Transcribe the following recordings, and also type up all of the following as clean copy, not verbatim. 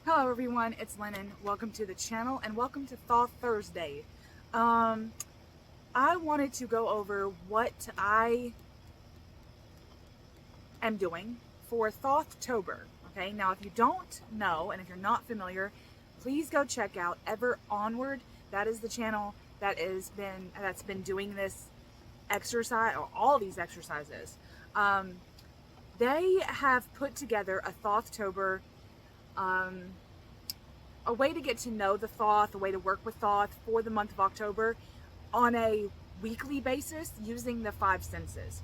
Hello everyone, it's Lennon. Welcome to the channel and welcome to Thoth Thursday. I wanted to go over what I am doing for Thothtober. Okay, now if you don't know and if you're not familiar, please go check out Onward. That is the channel that's been doing this exercise, or all these exercises. They have put together a Thothtober, a way to get to know the Thoth, a way to work with Thoth for the month of October on a weekly basis using the 5 senses.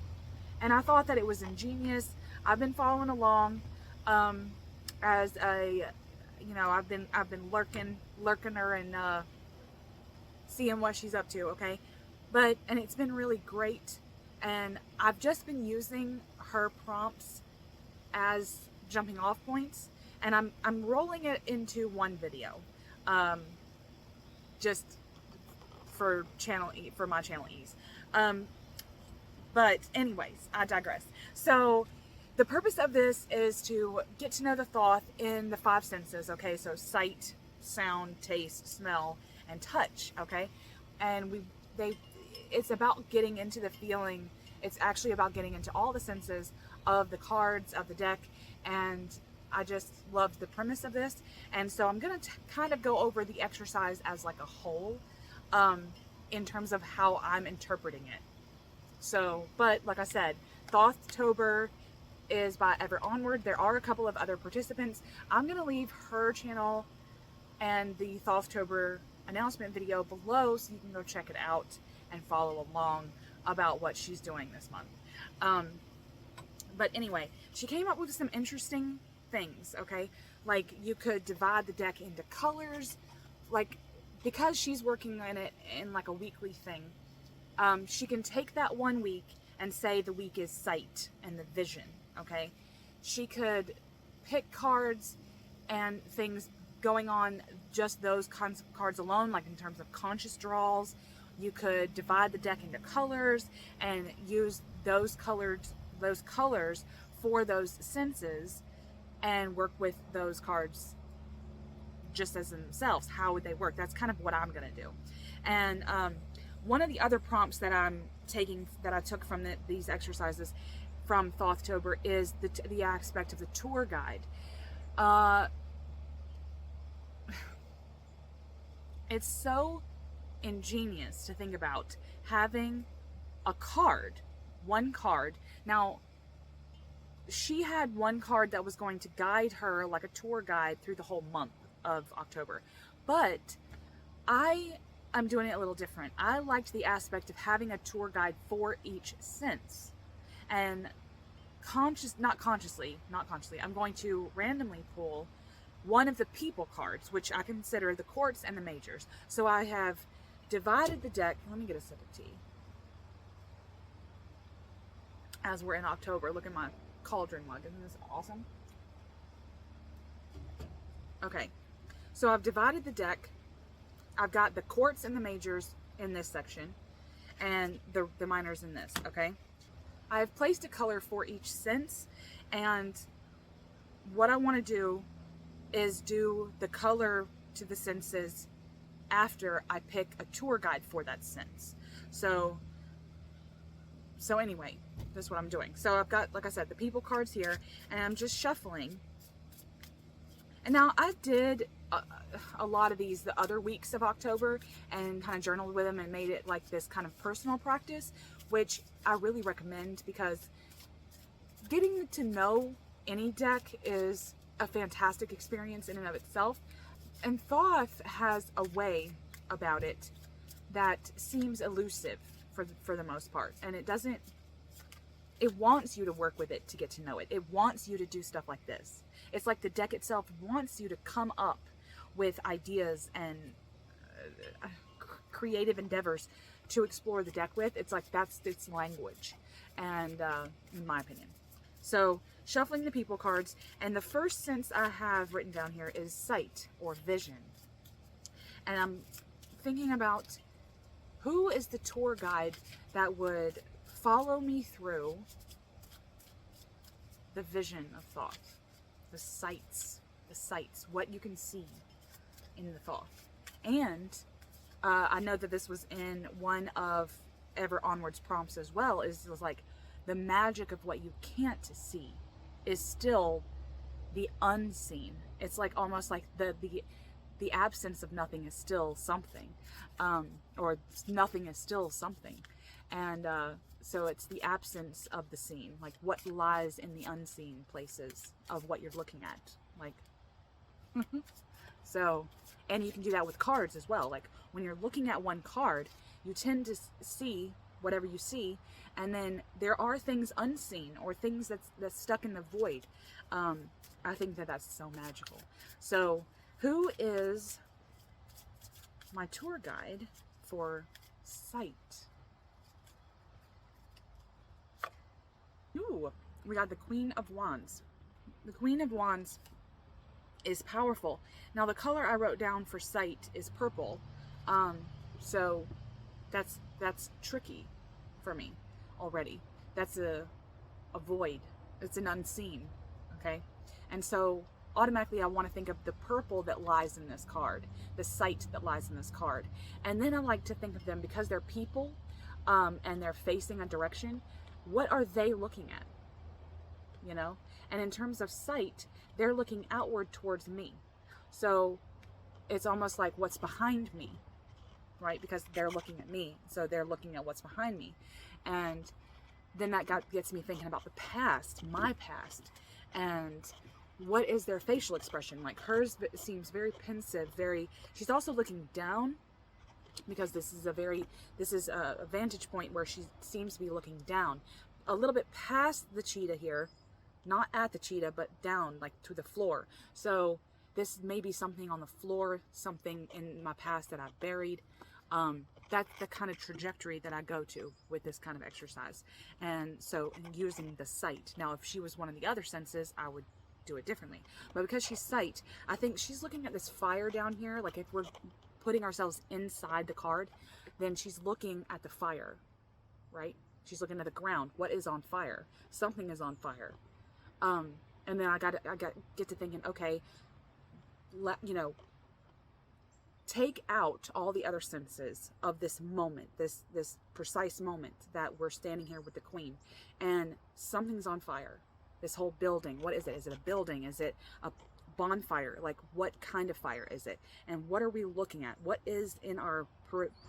And I thought that it was ingenious. I've been following along as a, I've been lurking her and seeing what she's up to, okay? And it's been really great. And I've just been using her prompts as jumping off points. And I'm rolling it into one video, just for my channel ease. But anyways, I digress. So the purpose of this is to get to know the Thoth in the 5 senses. Okay, so sight, sound, taste, smell, and touch. Okay, and it's about getting into the feeling. It's actually about getting into all the senses of the cards of the deck, and I just loved the premise of this, and so I'm going to kind of go over the exercise as like a whole, in terms of how I'm interpreting it. So, but like I said, Thothtober is by Onward. There are a couple of other participants. I'm going to leave her channel and the Thothtober announcement video below so you can go check it out and follow along about what she's doing this month. But anyway, she came up with some interesting things, okay? Like, you could divide the deck into colors, like, because she's working on it in like a weekly thing. She can take that one week and say the week is sight and the vision, okay? She could pick cards and things going on just those kinds of cards alone, like in terms of conscious draws. You could divide the deck into colors and use those colors for those senses and work with those cards just as themselves. How would they work? That's kind of what I'm going to do. And one of the other prompts that I took from these exercises from Thothtober is the aspect of the tour guide. It's so ingenious to think about having a card, one card. Now, she had one card that was going to guide her like a tour guide through the whole month of October. But I am doing it a little different. I liked the aspect of having a tour guide for each sense. And not consciously, I'm going to randomly pull one of the people cards, which I consider the courts and the majors. So I have divided the deck. Let me get a sip of tea. As we're in October, look at my cauldron mug. Isn't this awesome? Okay, so I've divided the deck. I've got the courts and the majors in this section, and the minors in this, okay? I've placed a color for each sense, and what I want to do is do the color to the senses after I pick a tour guide for that sense. So anyway, that's what I'm doing. So I've got, like I said, the people cards here, and I'm just shuffling. And now I did a lot of these the other weeks of October and kind of journaled with them and made it like this kind of personal practice, which I really recommend, because getting to know any deck is a fantastic experience in and of itself. And Thoth has a way about it that seems elusive for the most part, and it wants you to work with it to get to know it. It wants you to do stuff like this. It's like the deck itself wants you to come up with ideas and creative endeavors to explore the deck with. It's like that's its language, and in my opinion. So shuffling the people cards, and the first sense I have written down here is sight or vision. And I'm thinking about who is the tour guide that would follow me through the vision of Thoth, the sights, the sights, what you can see in the Thoth. And I know that this was in one of Ever Onward's prompts as well, was like the magic of what you can't see is still the unseen. It's like almost like the absence of nothing is still something, or nothing is still something. And so it's the absence of the seen, like what lies in the unseen places of what you're looking at, like so. And you can do that with cards as well. Like when you're looking at one card, you tend to see whatever you see, and then there are things unseen or things that's stuck in the void. I think that that's so magical. So who is my tour guide for sight? Ooh, we got the Queen of Wands. The Queen of Wands is powerful. Now the color I wrote down for sight is purple. So that's tricky for me already. That's a void. It's an unseen. Okay. And so automatically I want to think of the purple that lies in this card, the sight that lies in this card. And then I like to think of them, because they're people, and they're facing a direction. What are they looking at? You know? And in terms of sight, they're looking outward towards me. So it's almost like what's behind me, right? Because they're looking at me. So they're looking at what's behind me. And then that gets me thinking about the past, my past. And what is their facial expression? Like hers seems very pensive, she's also looking down, because this is a vantage point where she seems to be looking down a little bit past the cheetah here, not at the cheetah, but down, like to the floor. So this may be something on the floor, something in my past that I've buried. That's the kind of trajectory that I go to with this kind of exercise. And so using the sight. Now, if she was one of the other senses, I would do it differently. But because she's sight, I think she's looking at this fire down here. Like if we're putting ourselves inside the card, then she's looking at the fire, right? She's looking at the ground. What is on fire? Something is on fire. And then I get to thinking, okay, take out all the other senses of this moment, this precise moment that we're standing here with the Queen, and something's on fire. This whole building, what is it? Is it a building? Is it a bonfire? Like what kind of fire is it? And what are we looking at? What is in our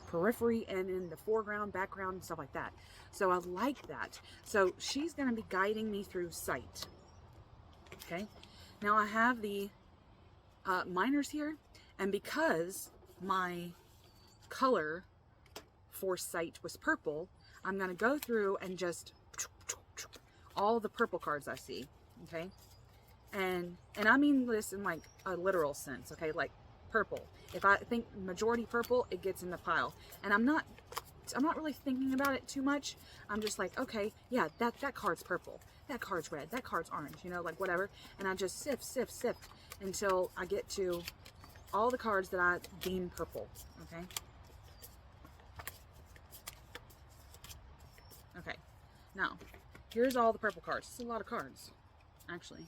periphery and in the foreground, background, and stuff like that? So I like that. So she's going to be guiding me through sight. Okay. Now I have the minors here, and because my color for sight was purple, I'm going to go through and just all the purple cards I see. Okay. And I mean this in like a literal sense. Okay. Like purple. If I think majority purple, it gets in the pile, and I'm not really thinking about it too much. I'm just like, okay, yeah, that card's purple. That card's red. That card's orange, like whatever. And I just sift until I get to all the cards that I deem purple. Okay. Okay. Now, here's all the purple cards. It's a lot of cards, actually.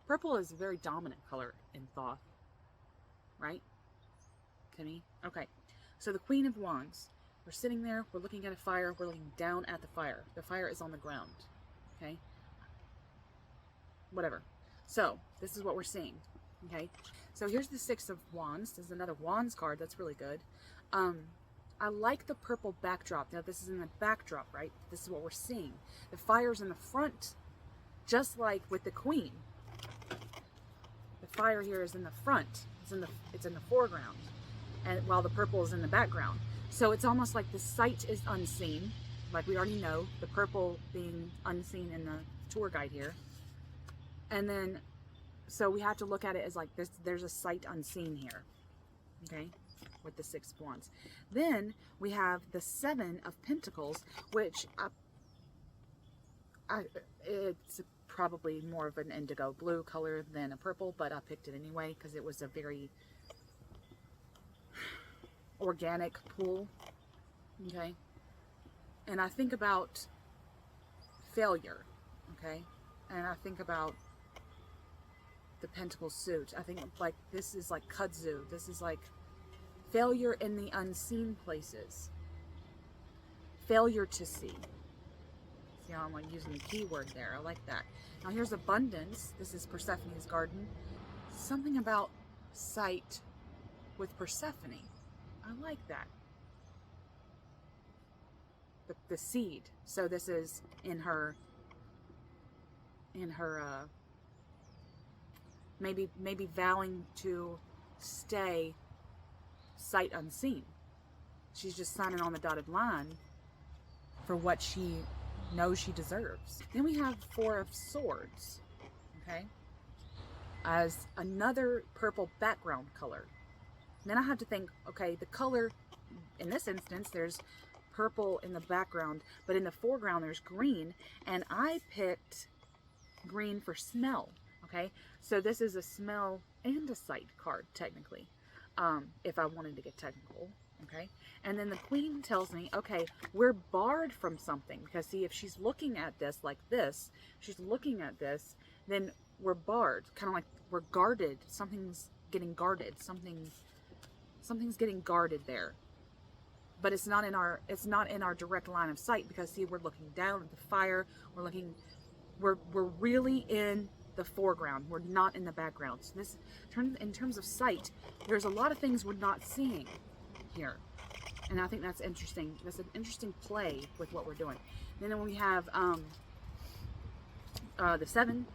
Purple is a very dominant color in Thoth, right? To me. Okay. So the Queen of Wands. We're sitting there. We're looking at a fire. We're looking down at the fire. The fire is on the ground. Okay. Whatever. So this is what we're seeing. Okay. So here's the Six of Wands. There's another Wands card. That's really good. I like the purple backdrop. Now this is in the backdrop, right? This is what we're seeing. The fire's in the front, just like with the Queen. The fire here is in the front. It's in the foreground, and while the purple is in the background. So it's almost like the sight is unseen, like we already know. The purple being unseen in the tour guide here, and then so we have to look at it as like there's a sight unseen here. Okay. With the Six of Wands. Then we have the Seven of Pentacles, which it's probably more of an indigo blue color than a purple, but I picked it anyway because it was a very organic pool. Okay. And I think about failure. Okay. And I think about the pentacle suit. I think like this is like kudzu. This is like failure in the unseen places. Failure to see. See how I'm like using the keyword there. I like that. Now here's abundance. This is Persephone's garden. Something about sight with Persephone. I like that. The seed. So this is in her maybe vowing to stay sight unseen. She's just signing on the dotted line for what she knows she deserves. Then we have Four of Swords, okay, as another purple background color. And then I have to think, okay, the color in this instance, there's purple in the background, but in the foreground there's green, and I picked green for smell. Okay, so this is a smell and a sight card technically, if I wanted to get technical. Okay, and then the Queen tells me, okay, we're barred from something, because see, if she's looking at this like this, she's looking at this, then we're barred, kind of like we're guarded. Something's getting guarded. Something's getting guarded there. But it's not in our direct line of sight, because see, we're looking down at the fire. We're really in the foreground. We're not in the background. So this, in terms of sight, there's a lot of things we're not seeing here, and I think that's interesting. That's an interesting play with what we're doing. And then we have the Seven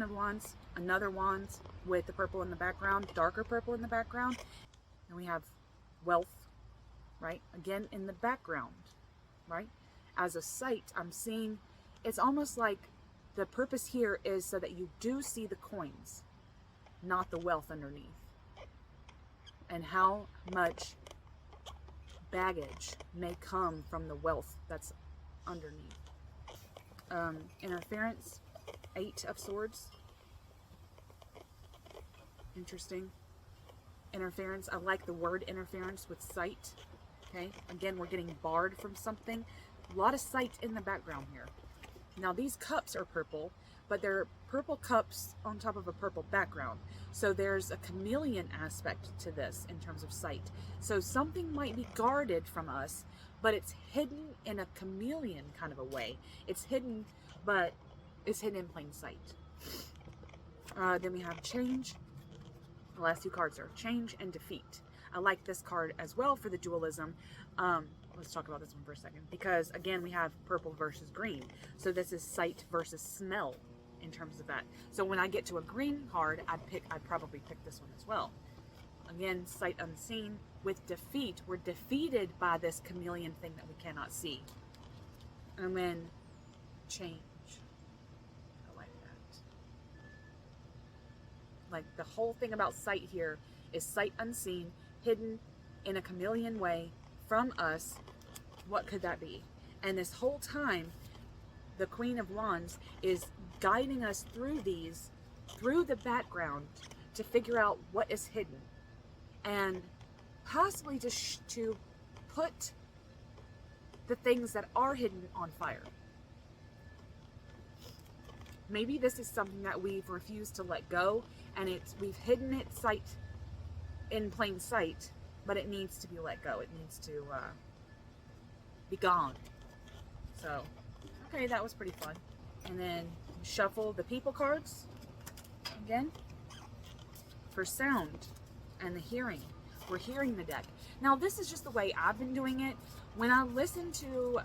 of Wands, another Wands with the purple in the background, darker purple in the background. And we have wealth, right? Again, in the background, right? As a sight, I'm seeing, it's almost like the purpose here is so that you do see the coins, not the wealth underneath. And how much baggage may come from the wealth that's underneath. Interference, Eight of Swords. Interesting. Interference, I like the word interference with sight. Okay, again, we're getting barred from something. A lot of sight in the background here. Now these cups are purple, but they're purple cups on top of a purple background. So there's a chameleon aspect to this in terms of sight. So something might be guarded from us, but it's hidden in a chameleon kind of a way. It's hidden, but it's hidden in plain sight. Then we have change. The last two cards are change and defeat. I like this card as well for the dualism. Let's talk about this one for a second, because again, we have purple versus green. So this is sight versus smell in terms of that. So when I get to a green card, I'd probably pick this one as well. Again, sight unseen. With defeat, we're defeated by this chameleon thing that we cannot see. And then change. I like that. Like the whole thing about sight here is sight unseen, hidden in a chameleon way from us. What could that be? And this whole time, the Queen of Wands is guiding us through the background, to figure out what is hidden, and possibly to put the things that are hidden on fire. Maybe this is something that we've refused to let go, and we've hidden it in plain sight, but it needs to be let go. It needs to be gone. So, okay, that was pretty fun. And then shuffle the people cards again for sound and the hearing. We're hearing the deck. Now, this is just the way I've been doing it. When I listen to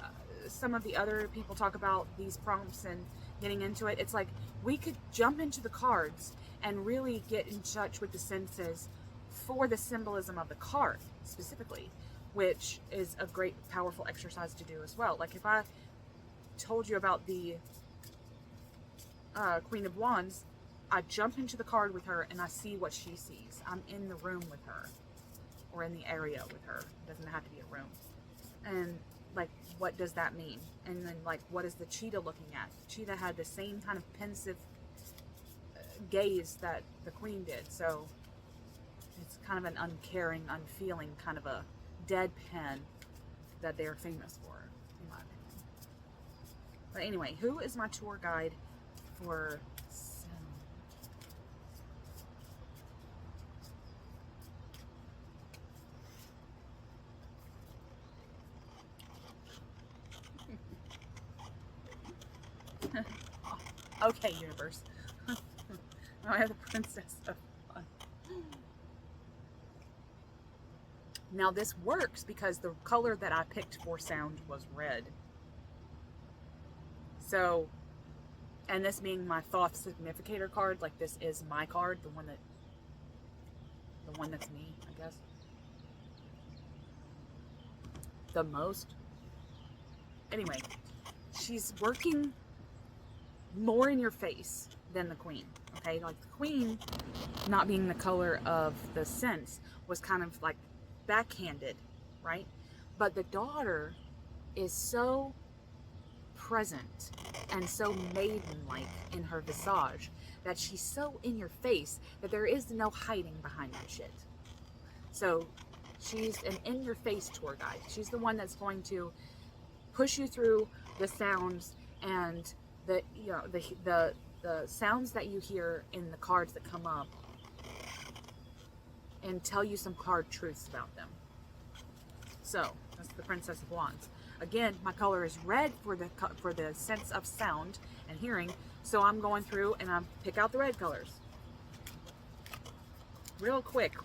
some of the other people talk about these prompts and getting into it, it's like we could jump into the cards and really get in touch with the senses for the symbolism of the card specifically, which is a great, powerful exercise to do as well. Like if I told you about the Queen of Wands, I jump into the card with her and I see what she sees. I'm in the room with her, or in the area with her. It doesn't have to be a room. And like, what does that mean? And then like, what is the cheetah looking at? The cheetah had the same kind of pensive gaze that the Queen did. So it's kind of an uncaring, unfeeling, kind of a deadpan that they're famous for, in my opinion. But anyway, who is my tour guide for Okay, universe. Now I have the Princess of Wands. Now this works because the color that I picked for sound was red. So, and this being my Thoth significator card, like this is my card, the one that's me, I guess. The most. Anyway, she's working more in your face than the Queen. Okay, like the Queen, not being the color of the sense, was kind of like backhanded, right? But the daughter is so present and so maiden-like in her visage that she's so in your face that there is no hiding behind that shit. So she's an in-your-face tour guide. She's the one that's going to push you through the sounds and the, you know, the sounds that you hear in the cards that come up, and tell you some card truths about them. So that's the Princess of Wands. Again, my color is red for the sense of sound and hearing. So I'm going through and I pick out the red colors. Real quick.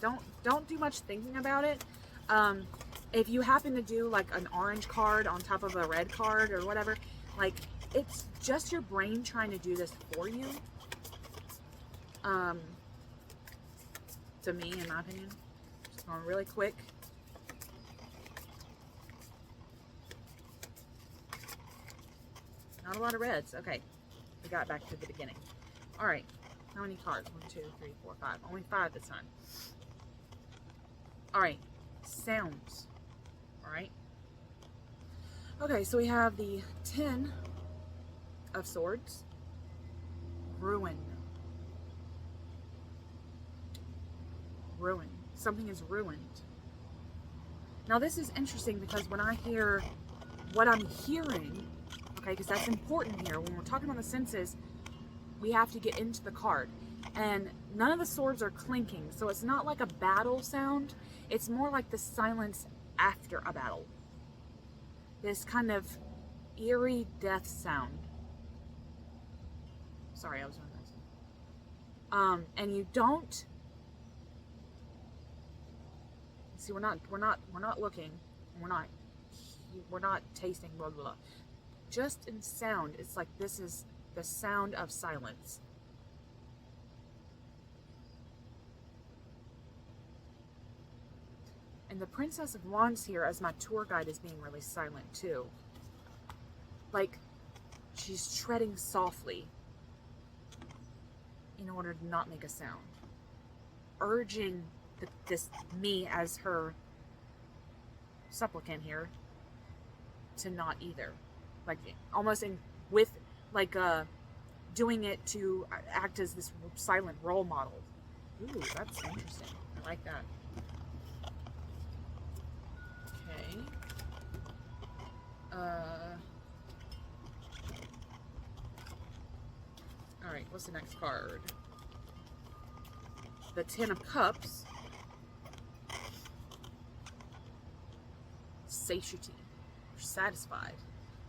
Don't do much thinking about it. If you happen to do like an orange card on top of a red card or whatever, like it's just your brain trying to do this for you. To me, in my opinion. Just going really quick. Not a lot of reds. Okay. We got back to the beginning. Alright. How many cards? 1, 2, 3, 4, 5. Only 5 this time. Alright. Sounds. Alright. Okay, so we have the 10 of Swords. Ruin. Ruin. Something is ruined. Now this is interesting because when I hear what I'm hearing, okay, because that's important here. When we're talking about the senses, we have to get into the card. And none of the swords are clinking, so it's not like a battle sound. It's more like the silence after a battle. This kind of eerie death sound. Sorry, I was doing this. And you don't see. We're not looking. We're not tasting. Blah blah blah. Just in sound, it's like this is the sound of silence. And the Princess of Wands here, as my tour guide, is being really silent too. Like, she's treading softly in order to not make a sound. Urging this me as her supplicant here to not either. Like, almost doing it to act as this silent role model. Ooh, that's interesting. I like that. Okay. Alright, what's the next card? The 10 of Cups. Satiety. You're satisfied.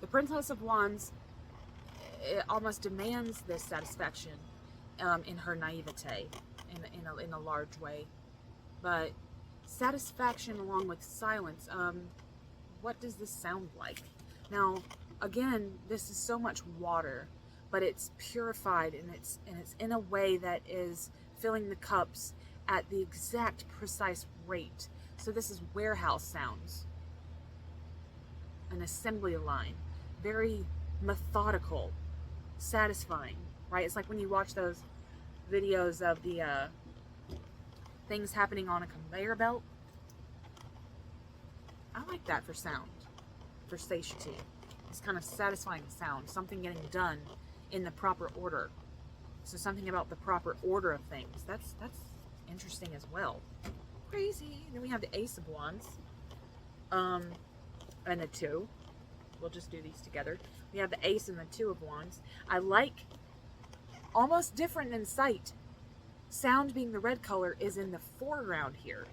The Princess of Wands, it almost demands this satisfaction in her naivete, in a large way. But satisfaction along with silence. What does this sound like? Now, again, this is so much water, but it's purified and it's in a way that is filling the cups at the exact precise rate. So this is warehouse sounds. An assembly line. Very methodical, satisfying, right? It's like when you watch those videos of the things happening on a conveyor belt. I like that for sound, for satiety. It's kind of satisfying sound, something getting done in the proper order. So something about the proper order of things. That's interesting as well. Crazy. Then we have the Ace of Wands, and the 2. We'll just do these together. We have the Ace and the 2 of Wands. I like, almost different than sight. Sound being the red color is in the foreground here.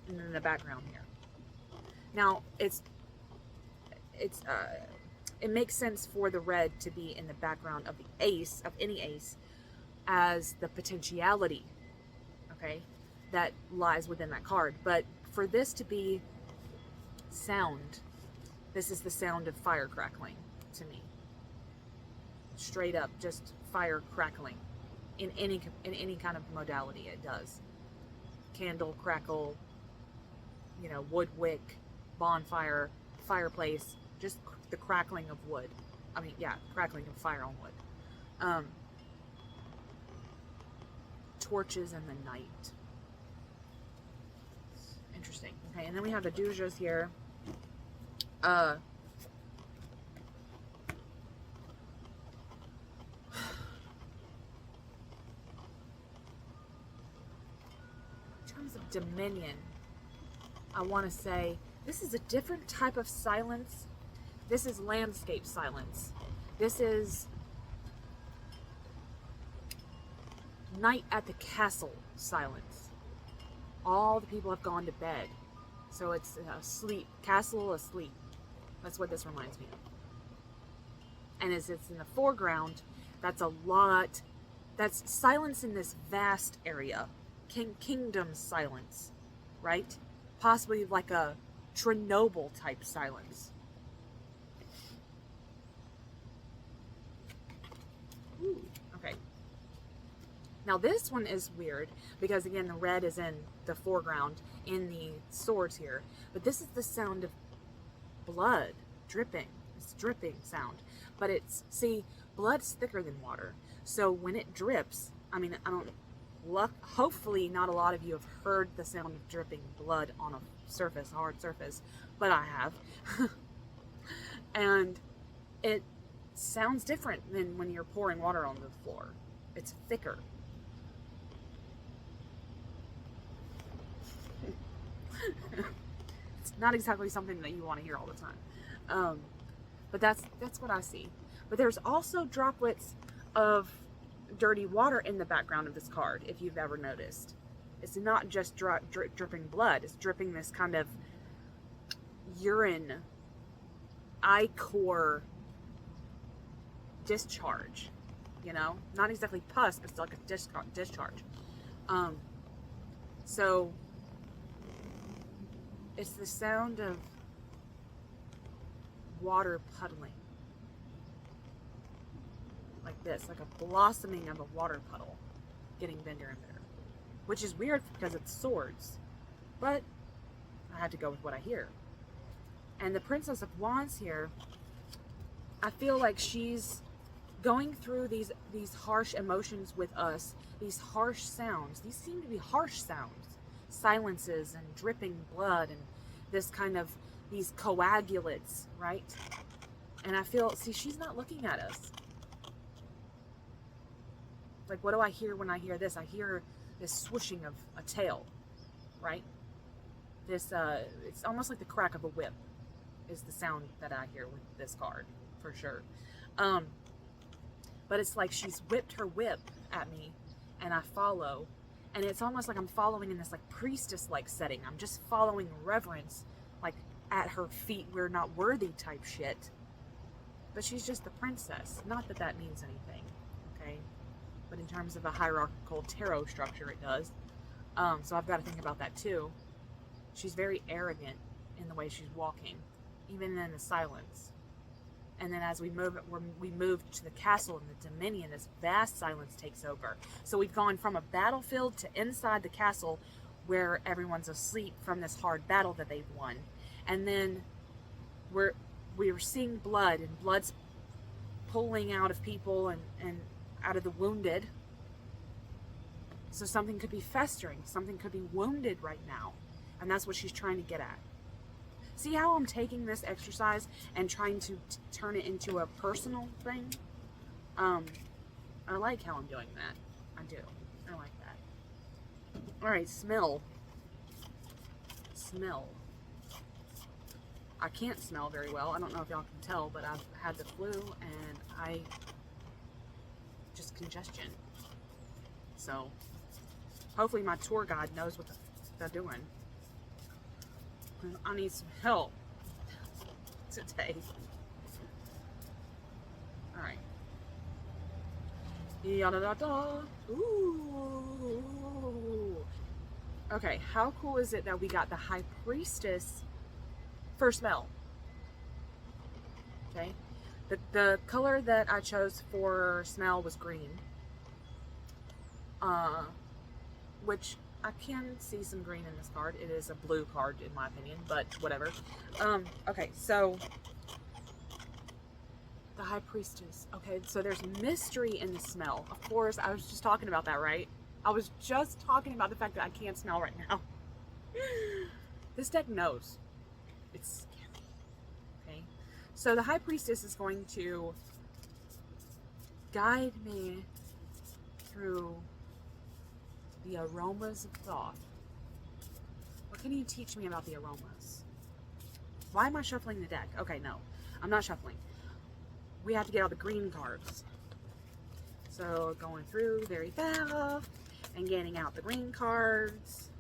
And in the background here. Now, it's it makes sense for the red to be in the background of the ace, of any ace, as the potentiality, okay, that lies within that card. But for this to be sound, this is the sound of fire crackling to me. Straight up, just fire crackling in any kind of modality. It does. Candle, crackle, you know, wood wick, bonfire, fireplace, just the crackling of wood. I mean, yeah, crackling of fire on wood. Torches in the night. Interesting. Okay, and then we have the Dujas here. In terms of dominion, I want to say this is a different type of silence. This is landscape silence. This is night at the castle silence. All the people have gone to bed. So it's asleep. Castle asleep. That's what this reminds me of. And as it's in the foreground, that's a lot. That's silence in this vast area. Kingdom silence, right? Possibly like a Chernobyl type silence. Ooh, okay. Now this one is weird because again the red is in the foreground in the swords here, but this is the sound of blood dripping. It's dripping sound, but it's, see, blood's thicker than water, so when it drips, I mean, I don't hopefully not a lot of you have heard the sound of dripping blood on a surface, a hard surface, but I have. And it sounds different than when you're pouring water on the floor. It's thicker. It's not exactly something that you want to hear all the time. But that's what I see. But there's also droplets of dirty water in the background of this card, if you've ever noticed. It's not just dripping blood. It's dripping this kind of urine, ichor discharge. You know? Not exactly pus, but still like a discharge. So it's the sound of water puddling. Like this, like a blossoming of a water puddle getting bigger and bigger. Which is weird because it's swords. But I had to go with what I hear. And the Princess of Wands here, I feel like she's going through these harsh emotions with us, these harsh sounds. These seem to be harsh sounds. Silences and dripping blood and this kind of, these coagulates, right? And I feel, see, she's not looking at us. Like, what do I hear when I hear this? I hear this swooshing of a tail, right? This, it's almost like the crack of a whip is the sound that I hear with this card, for sure. But it's like she's whipped her whip at me, and I follow. And it's almost like I'm following in this, like, priestess-like setting. I'm just following reverence, like, at her feet, we're not worthy type shit. But she's just the princess. Not that that means anything, okay? But in terms of a hierarchical tarot structure, it does. So I've got to think about that too. She's very arrogant in the way she's walking, even in the silence. And then as we move to the castle and the dominion, this vast silence takes over. So we've gone from a battlefield to inside the castle where everyone's asleep from this hard battle that they've won. And then we're seeing blood, and blood's pulling out of people and out of the wounded. So something could be festering, something could be wounded right now. And that's what she's trying to get at. See how I'm taking this exercise and trying to turn it into a personal thing? I like how I'm doing that. I do. I like that. Alright, smell. Smell. I can't smell very well. I don't know if y'all can tell, but I've had the flu and just congestion. So, hopefully my tour guide knows what they're doing. I need some help today. Yada da da. Ooh. Okay, how cool is it that we got the High Priestess for smell? Okay. The color that I chose for smell was green. Which I can see some green in this card. It is a blue card in my opinion, but whatever. Okay, so the High Priestess. Okay, so there's mystery in the smell. Of course, I was just talking about that, right? I was just talking about the fact that I can't smell right now. This deck knows. It's scary. Okay, so the High Priestess is going to guide me through the aromas of Thoth. What can you teach me about the aromas? Why am I shuffling the deck? Okay, no, I'm not shuffling. We have to get all the green cards. So going through very fast and getting out the green cards.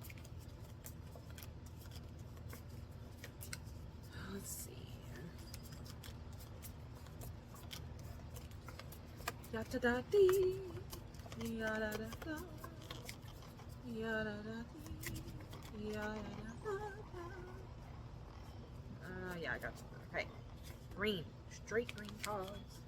Let's see here. Da da da dee. Ya da da da. Ya da da dee. Ya da da da. Yeah, I got you. Okay. Green. Straight green cards.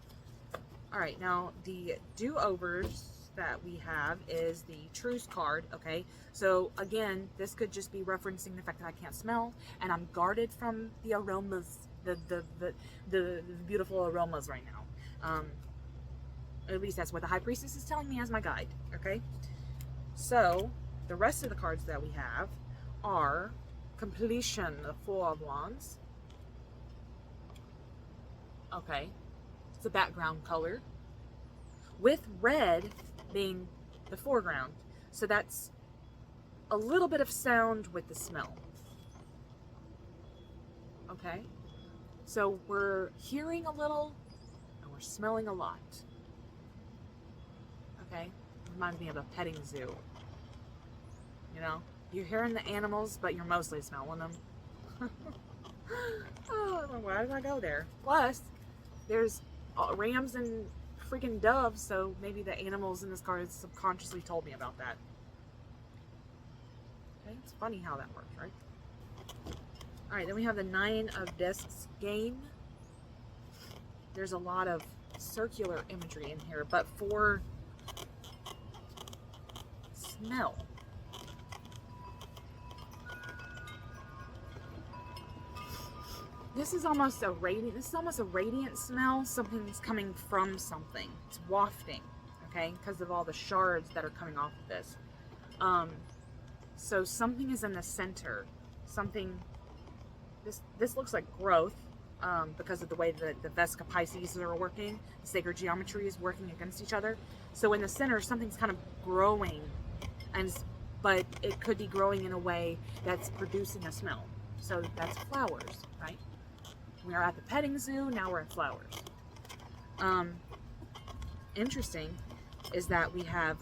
Alright, now the do-overs that we have is the truce card, okay? So again, this could just be referencing the fact that I can't smell and I'm guarded from the aromas, the beautiful aromas right now. At least that's what the High Priestess is telling me as my guide, okay? So the rest of the cards that we have are completion, the Four of Wands. Okay, it's a background color with red being the foreground. So that's a little bit of sound with the smell. Okay, so we're hearing a little and we're smelling a lot. Okay, reminds me of a petting zoo. You know, you're hearing the animals, but you're mostly smelling them. Oh, why did I go there? Plus, there's rams and freaking doves, so maybe the animals in this card subconsciously told me about that. Okay, it's funny how that works, right? Alright, then we have the Nine of Discs game. There's a lot of circular imagery in here, but for smell. This is almost a radiant smell. Something's coming from something. It's wafting, okay, because of all the shards that are coming off of this. So something is in the center. Something. This looks like growth, because of the way that the Vesca Pisces are working. The sacred geometry is working against each other. So in the center, something's kind of growing, but it could be growing in a way that's producing a smell. So that's flowers, right? We are at the petting zoo, now we're at flowers. Interesting is that we have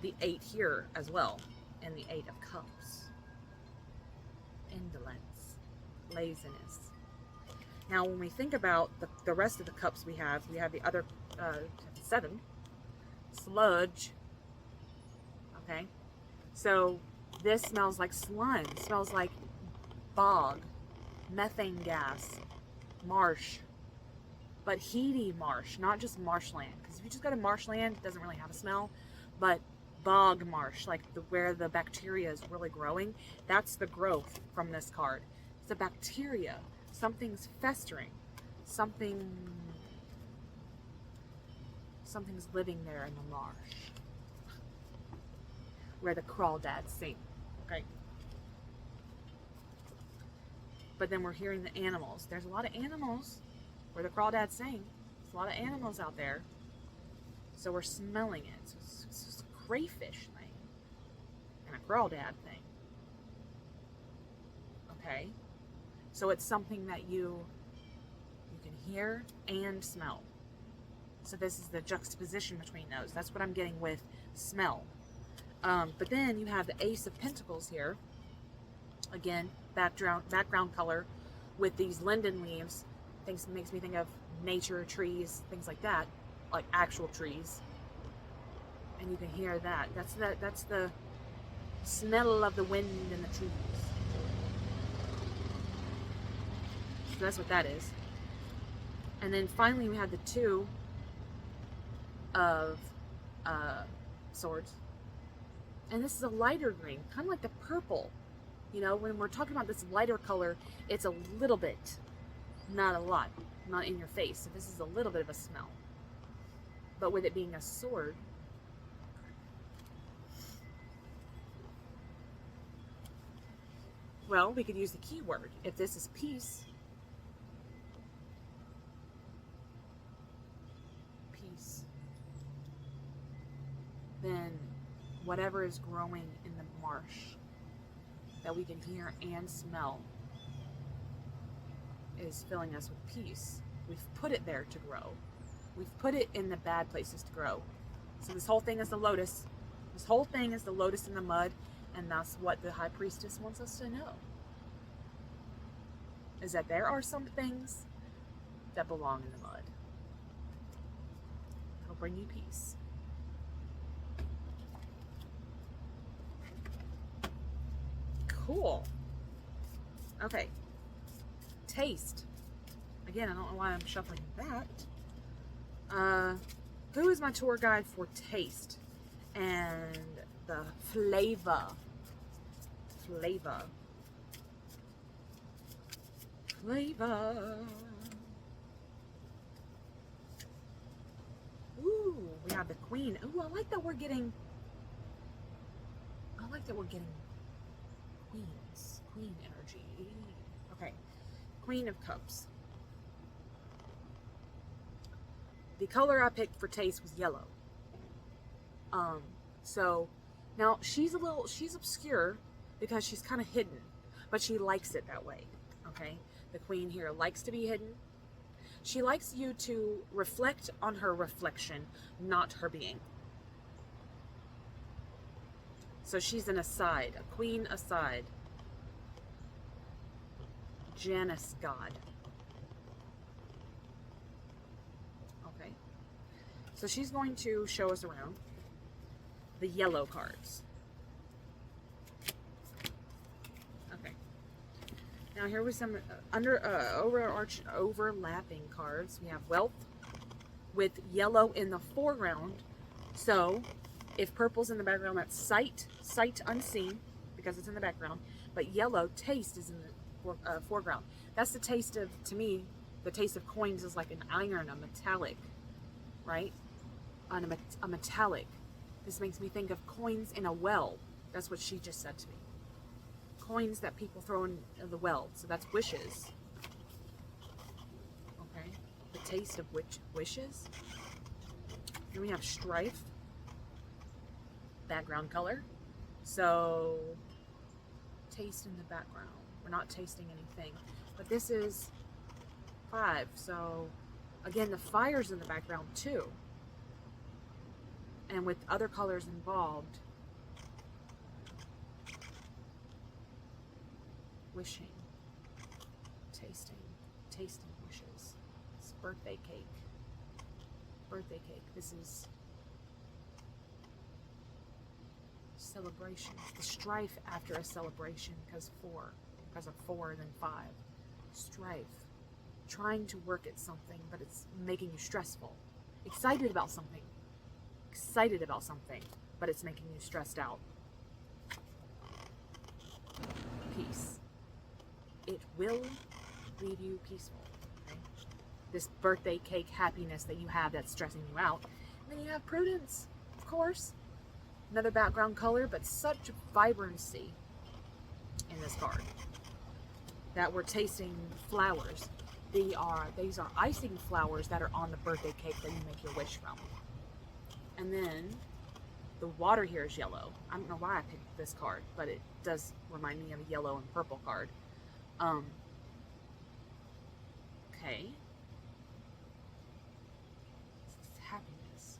the 8 here as well, and the 8 of Cups. Indolence, laziness. Now when we think about the rest of the cups we have the other 7. Sludge. Okay, so this smells like slime, smells like bog, methane gas, marsh, but heaty marsh, not just marshland. Because if you just go to marshland, it doesn't really have a smell, but bog marsh, like where the bacteria is really growing, that's the growth from this card. It's a bacteria. Something's festering. Something's living there in the marsh, where the crawdads sing. Okay. But then we're hearing the animals. There's a lot of animals where the crawdads sing. There's a lot of animals out there. So we're smelling it. So it's just a crayfish thing and a crawdad thing. Okay. So it's something that you can hear and smell. So this is the juxtaposition between those. That's what I'm getting with smell. But then you have the Ace of Pentacles here. Again, background color with these linden leaves. Makes me think of nature, trees, things like that, like actual trees. And you can hear that. That's the smell of the wind in the trees. So that's what that is. And then finally we have the two of swords. And this is a lighter green, kind of like the purple. You know, when we're talking about this lighter color, it's a little bit, not a lot, not in your face. So this is a little bit of a smell. But with it being a sword, well, we could use the keyword. If this is peace, then whatever is growing in the marsh that we can hear and smell is filling us with peace. We've put it there to grow. We've put it in the bad places to grow. So this whole thing is the lotus. This whole thing is the lotus in the mud, and that's what the High Priestess wants us to know. Is that there are some things that belong in the mud. It'll bring you peace. Cool. Okay. Taste. Again, I don't know why I'm shuffling that. Who is my tour guide for taste and the flavor? Flavor. Ooh, we have the queen. Ooh, I like that we're getting queen energy. Okay, Queen of Cups. The color I picked for taste was yellow. So now she's obscure because she's kind of hidden, but she likes it that way. Okay, the queen here likes to be hidden. She likes you to reflect on her reflection, not her being. So she's an aside, a queen aside. Janus god. Okay. So she's going to show us around the yellow cards. Okay. Now here was some overlapping cards. We have wealth with yellow in the foreground. So if purple's in the background, that's sight unseen because it's in the background. But yellow, taste, is in the foreground. That's the taste of, to me, the taste of coins is like an iron, a metallic, right? A metallic. This makes me think of coins in a well. That's what she just said to me. Coins that people throw in the well. So that's wishes. Okay. The taste of wishes. Then we have strife. Background color. So taste in the background. We're not tasting anything. But this is 5. So again, the fire's in the background too. And with other colors involved. Wishing. Tasting wishes. It's birthday cake. Birthday cake. This is celebration. The strife after a celebration because of 4 and then 5. Strife. Trying to work at something, but it's making you stressful. Excited about something, but it's making you stressed out. Peace. It will leave you peaceful. Okay? This birthday cake happiness that you have that's stressing you out. And then you have prudence, of course. Another background color, but such vibrancy in this card. That we're tasting flowers. These are icing flowers that are on the birthday cake that you make your wish from. And then the water here is yellow. I don't know why I picked this card, but it does remind me of a yellow and purple card. Okay. Happiness.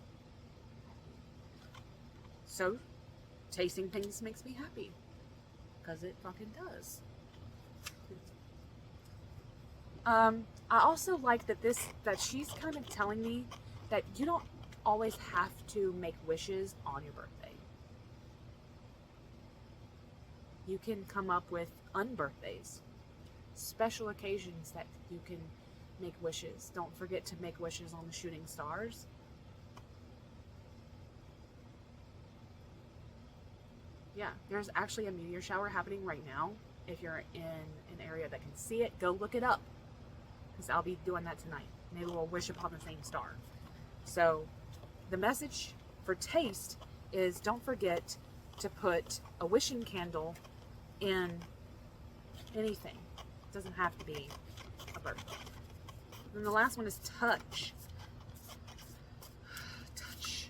So, tasting things makes me happy. Because it fucking does. I also like that she's kind of telling me that you don't always have to make wishes on your birthday. You can come up with unbirthdays, special occasions that you can make wishes. Don't forget to make wishes on the shooting stars. Yeah, there's actually a meteor shower happening right now. If you're in an area that can see it, go look it up, because I'll be doing that tonight. Maybe we'll wish upon the same star. So the message for taste is, don't forget to put a wishing candle in anything. It doesn't have to be a birthday. And the last one is touch. Touch.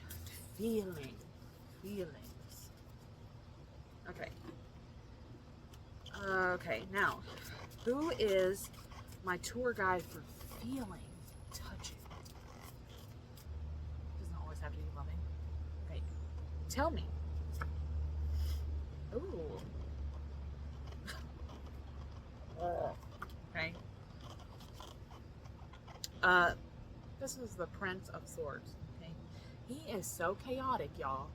Feelings. Okay. Okay, now, who is my tour guide for feeling, touching? Doesn't always have to be loving. Okay, tell me. Ooh. Okay. This is the Prince of Swords. Okay, he is so chaotic, y'all.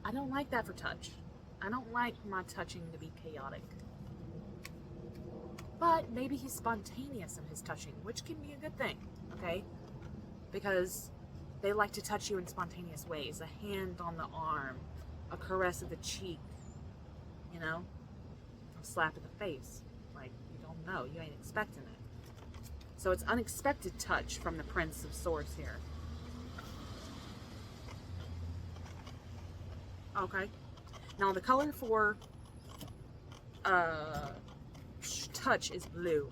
I don't like that for touch. I don't like my touching to be chaotic. But maybe he's spontaneous in his touching, which can be a good thing, okay? Because they like to touch you in spontaneous ways. A hand on the arm, a caress of the cheek, you know? A slap in the face. Like, you don't know, you ain't expecting it. So it's unexpected touch from the Prince of Swords here. Okay. Now the color for touch is blue.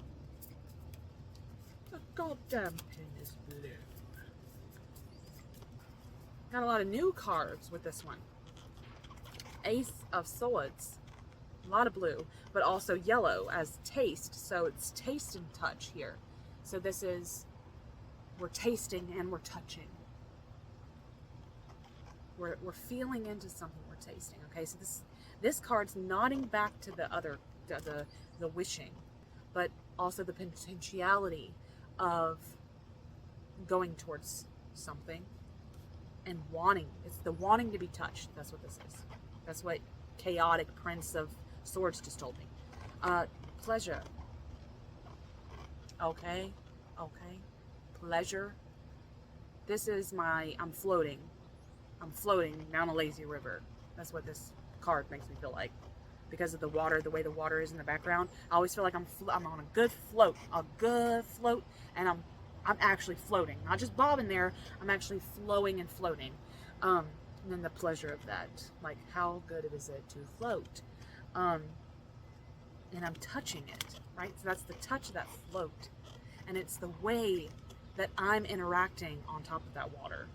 The goddamn pin is blue. Got a lot of new cards with this one. Ace of Swords. A lot of blue, but also yellow as taste. So it's taste and touch here. So this is, we're tasting and we're touching. We're feeling into something we're tasting. Okay, so this card's nodding back to the other, the wishing, but also the potentiality of going towards something and wanting. It's the wanting to be touched. That's what this is. That's what chaotic Prince of Swords just told me. Pleasure. Okay. Pleasure. This is my, I'm floating down a lazy river. That's what this card makes me feel like. Because of the water, the way the water is in the background, I always feel like I'm on a good float, and I'm actually floating, not just bobbing there. I'm actually flowing and floating. And then the pleasure of that, like how good is it to float? And I'm touching it, right? So that's the touch of that float, and it's the way that I'm interacting on top of that water.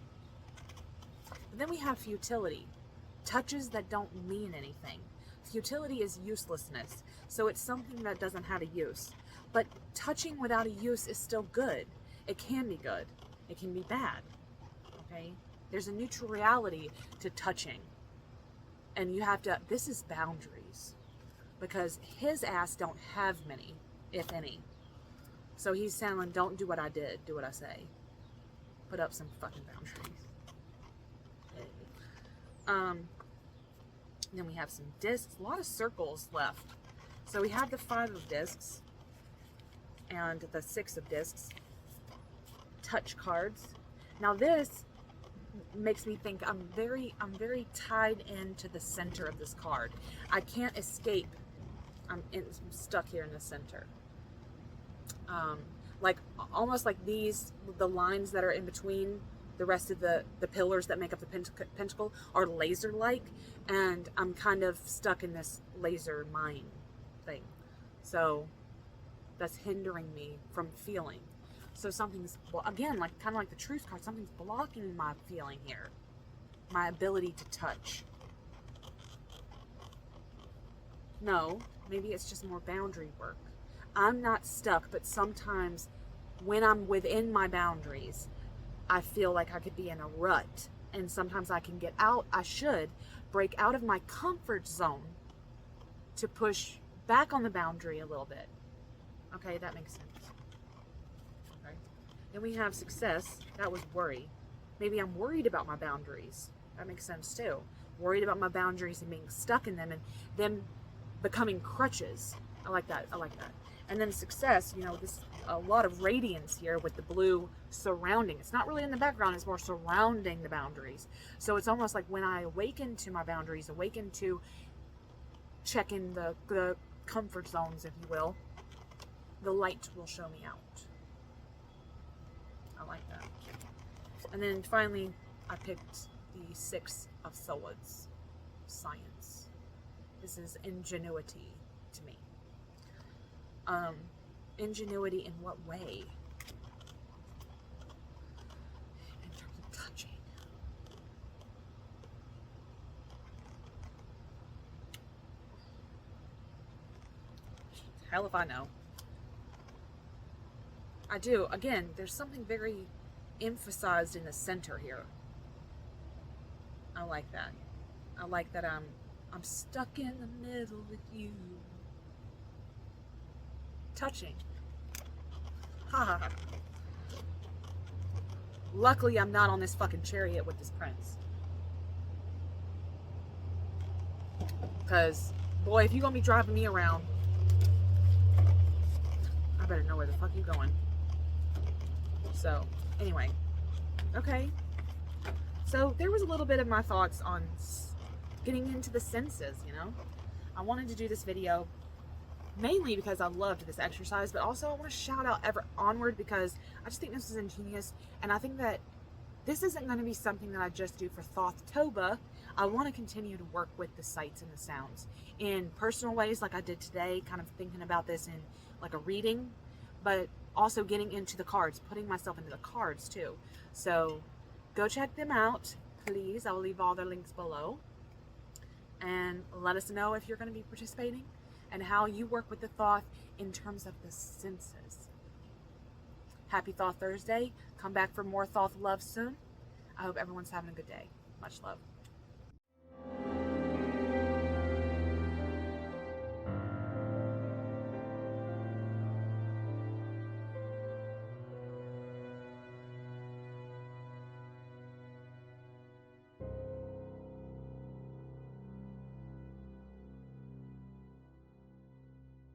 But then we have futility, touches that don't mean anything. Futility is uselessness, so it's something that doesn't have a use. But touching without a use is still good. It can be good. It can be bad. Okay? There's a neutral reality to touching. And you have to, this is boundaries. Because his ass don't have many, if any. So he's saying, don't do what I did, do what I say. Put up some fucking boundaries. Then we have some discs, a lot of circles left. So we have the 5 of discs and the 6 of discs. Touch cards. Now this makes me think I'm very tied into the center of this card. I can't escape. I'm stuck here in the center. Like almost like these, the lines that are in between the rest of the pillars that make up the pentacle are laser-like, and I'm kind of stuck in this laser mine thing. So that's hindering me from feeling. So something's, well, again, like kind of like the truth card, something's blocking my feeling here, my ability to touch. No, maybe it's just more boundary work. I'm not stuck, but sometimes when I'm within my boundaries, I feel like I could be in a rut, and sometimes I can get out. I should break out of my comfort zone to push back on the boundary a little bit Okay, that makes sense. Okay. Then we have success. That was worry. Maybe I'm worried about my boundaries. That makes sense too. Worried about my boundaries and being stuck in them and them becoming crutches. I like that. I like that. And then success, you know, this a lot of radiance here with the blue surrounding. It's not really in the background, it's more surrounding the boundaries. So it's almost like when I awaken to my boundaries, awaken to checking the comfort zones, if you will, the light will show me out. I like that. And then finally, I picked the Six of Swords, science. This is ingenuity to me. Ingenuity in what way? In terms of touching. Hell if I know. I do. Again, there's something very emphasized in the center here. I like that. I like that I'm stuck in the middle with you. Touching. Ha ha ha. Luckily, I'm not on this fucking chariot with this prince. Because, boy, if you're gonna be driving me around, I better know where the fuck you're going. So, anyway. Okay. So, there was a little bit of my thoughts on getting into the senses, you know? I wanted to do this video mainly because I loved this exercise, but also I want to shout out Onward because I just think this is ingenious, and I think that this isn't going to be something that I just do for THOTHTOBER. I want to continue to work with the sights and the sounds in personal ways like I did today, kind of thinking about this in like a reading, but also getting into the cards, putting myself into the cards too. So go check them out, please. I will leave all their links below, and let us know if you're going to be participating and how you work with the Thoth in terms of the senses. Happy Thoth Thursday. Come back for more Thoth love soon. I hope everyone's having a good day. Much love.